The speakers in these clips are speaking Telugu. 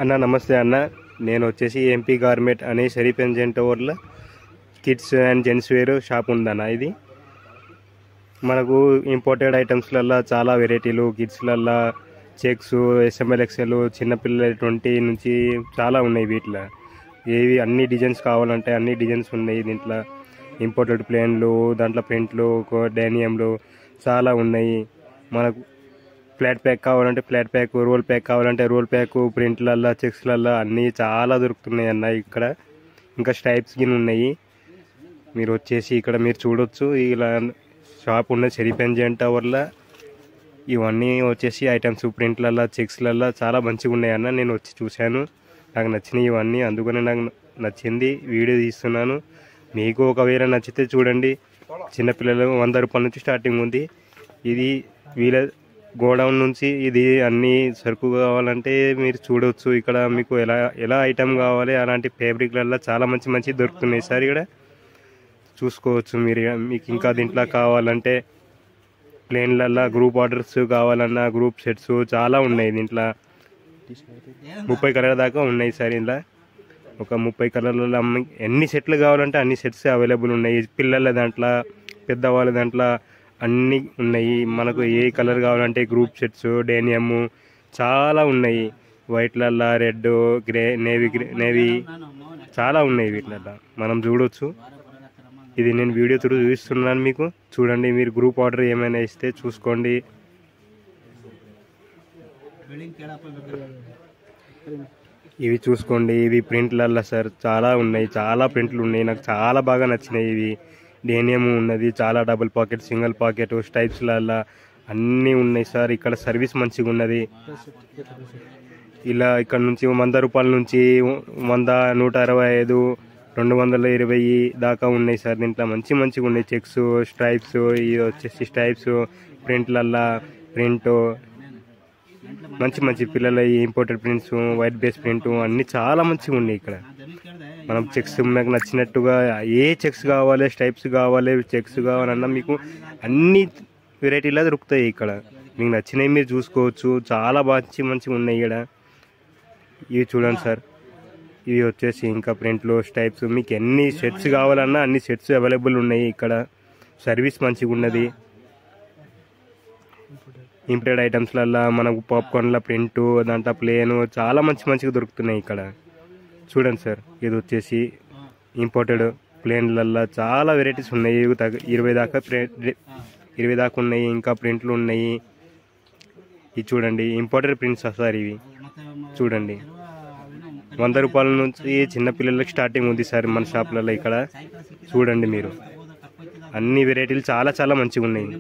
అన్న నమస్తే అన్న, నేను వచ్చేసి ఎంపీ గార్మెంట్ అనే షరీఫ్గంజ్ టవర్లో kids and gents wear shop ఉందన్న. ఇది మనకు ఇంపోర్టెడ్ ఐటమ్స్లల్లో చాలా వెరైటీలు, కిడ్స్లల్లో చెక్స్, ఎస్ఎంఎల్ ఎక్స్ఎల్, చిన్నపిల్లల 20 నుంచి చాలా ఉన్నాయి. వీటిలో ఏవి అన్ని డిజైన్స్ కావాలంటే అన్ని డిజైన్స్ ఉన్నాయి. దీంట్లో ఇంపోర్టెడ్ ప్లేన్లు, దాంట్లో ప్రింట్లు, డైనియంలు చాలా ఉన్నాయి. మనకు ఫ్లాట్ ప్యాక్ కావాలంటే ఫ్లాట్ ప్యాక్, రోల్ ప్యాక్ కావాలంటే రోల్ ప్యాక్, ప్రింట్లల్లో, చెక్స్లల్లో అన్నీ చాలా దొరుకుతున్నాయి అన్న. ఇక్కడ ఇంకా స్టైప్స్ గిన్ ఉన్నాయి. మీరు వచ్చేసి ఇక్కడ మీరు చూడొచ్చు. ఇలా షాప్ ఉన్న షరీఫ్గంజ్ టవర్లో ఇవన్నీ వచ్చేసి ఐటమ్స్ ప్రింట్లల్లో, చెక్స్లల్లో చాలా మంచిగా ఉన్నాయి అన్న. నేను వచ్చి చూశాను, నాకు నచ్చినాయి ఇవన్నీ, అందుకనే నాకు నచ్చింది వీడియో తీస్తున్నాను. మీకు ఒకవేళ నచ్చితే చూడండి. చిన్నపిల్లలు 100 రూపాయల నుంచి స్టార్టింగ్ ఉంది. ఇది వీళ్ళ గోడౌన్ నుంచి ఇది అన్ని సరుకు కావాలంటే మీరు చూడవచ్చు. ఇక్కడ మీకు ఎలా ఐటమ్ కావాలి అలాంటి ఫ్యాబ్రిక్లల్లో చాలా మంచి దొరుకుతున్నాయి సార్. ఇక్కడ చూసుకోవచ్చు మీరు. మీకు ఇంకా దీంట్లో కావాలంటే ప్లేన్లల్లో గ్రూప్ ఆర్డర్స్ కావాలన్నా గ్రూప్ సెట్స్ చాలా ఉన్నాయి. దీంట్లో 30 కలర్ దాకా ఉన్నాయి సార్. ఇలా ఒక 30 కలర్లలో ఎన్ని సెట్లు కావాలంటే అన్ని సెట్స్ అవైలబుల్ ఉన్నాయి. పిల్లల దాంట్లో, పెద్దవాళ్ళ దాంట్లో అన్నీ ఉన్నాయి. మనకు ఏ కలర్ కావాలంటే గ్రూప్ సెట్స్, డేనియము చాలా ఉన్నాయి. వైట్లల్లో రెడ్, గ్రే, నేవీ చాలా ఉన్నాయి. వీటిలల్లో మనం చూడవచ్చు. ఇది నేను వీడియో చూపిస్తున్నాను మీకు, చూడండి. మీరు గ్రూప్ ఆర్డర్ ఏమైనా ఇస్తే చూసుకోండి. ఇవి చూసుకోండి. ఇవి ప్రింట్లల్లో సార్ చాలా ఉన్నాయి. చాలా ప్రింట్లు ఉన్నాయి. నాకు చాలా బాగా నచ్చినాయి. ఇవి డేనియం ఉన్నది, చాలా డబుల్ పాకెట్, సింగిల్ పాకెట్, స్టైప్స్లల్లో అన్నీ ఉన్నాయి సార్. ఇక్కడ సర్వీస్ మంచిగా ఉన్నది. ఇలా ఇక్కడ నుంచి 100 రూపాయల నుంచి 100, 165, 220 దాకా ఉన్నాయి సార్. దీంట్లో మంచిగా ఉన్నాయి. చెక్స్, స్ట్రైప్స్, ఇది వచ్చేసి స్ట్రైప్స్, ప్రింట్లల్లో ప్రింట్ మంచి పిల్లల imported prints, white base print అన్నీ చాలా మంచిగా ఉన్నాయి. ఇక్కడ మనం చెక్స్ నాకు నచ్చినట్టుగా ఏ చెక్స్ కావాలి, స్టైప్స్ కావాలి, చెక్స్ కావాలన్నా మీకు అన్ని వెరైటీలో దొరుకుతాయి. ఇక్కడ మీకు నచ్చినవి మీరు చూసుకోవచ్చు. చాలా మంచిగా ఉన్నాయి. ఇక్కడ ఇవి చూడండి సార్. ఇవి వచ్చేసి ఇంకా ప్రింట్లు, స్టైప్స్, మీకు ఎన్ని సెట్స్ కావాలన్నా అన్ని సెట్స్ అవైలబుల్ ఉన్నాయి. ఇక్కడ సర్వీస్ మంచిగా ఉన్నది. ఇంపోర్టెడ్ ఐటమ్స్లల్లో మనకు పాప్కార్న్ల ప్రింటు, దాంట్లో ప్లేను చాలా మంచిగా దొరుకుతున్నాయి. ఇక్కడ చూడండి సార్. ఇది వచ్చేసి ఇంపోర్టెడ్ ప్లేన్లల్లో చాలా వెరైటీస్ ఉన్నాయి. 20 దాకా ఉన్నాయి. ఇంకా ప్రింట్లు ఉన్నాయి. ఇది చూడండి, ఇంపోర్టెడ్ ప్రింట్స్ సార్. ఇవి చూడండి. 100 రూపాయల నుంచి చిన్నపిల్లలకి స్టార్టింగ్ ఉంది సార్ మన షాప్లలో. ఇక్కడ చూడండి మీరు. అన్ని వెరైటీలు చాలా మంచిగా ఉన్నాయి.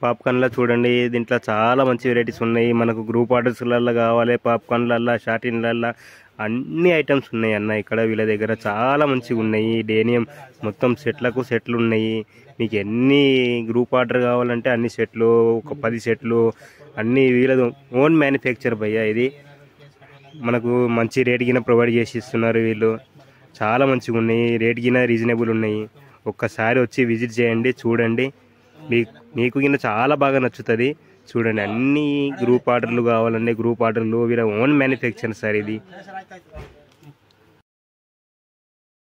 పాప్కార్న్లో చూడండి. దీంట్లో చాలా మంచి వెరైటీస్ ఉన్నాయి. మనకు గ్రూప్ ఆర్డర్స్లలో కావాలి, పాప్కార్న్లల్లో, షార్టిన్లల్లో అన్ని ఐటమ్స్ ఉన్నాయి అన్న. ఇక్కడ వీళ్ళ దగ్గర చాలా మంచిగా ఉన్నాయి. డేనియం మొత్తం సెట్లు ఉన్నాయి. మీకు ఎన్ని గ్రూప్ ఆర్డర్ కావాలంటే అన్ని సెట్లు, ఒక 10 సెట్లు అన్నీ వీళ్ళ ఓన్ మ్యానుఫ్యాక్చర్ భయ్యా. ఇది మనకు మంచి రేట్ కింద ప్రొవైడ్ చేసి ఇస్తున్నారు వీళ్ళు. చాలా మంచిగా ఉన్నాయి. రేట్ కింద రీజనబుల్ ఉన్నాయి. ఒక్కసారి వచ్చి విజిట్ చేయండి, చూడండి. మీకు కింద చాలా బాగా నచ్చుతుంది. చూడండి, అన్ని గ్రూప్ ఆర్డర్లు కావాలంటే గ్రూప్ ఆర్డర్లు వీళ్ళ ఓన్ మ్యానుఫ్యాక్చర్ సార్ ఇది.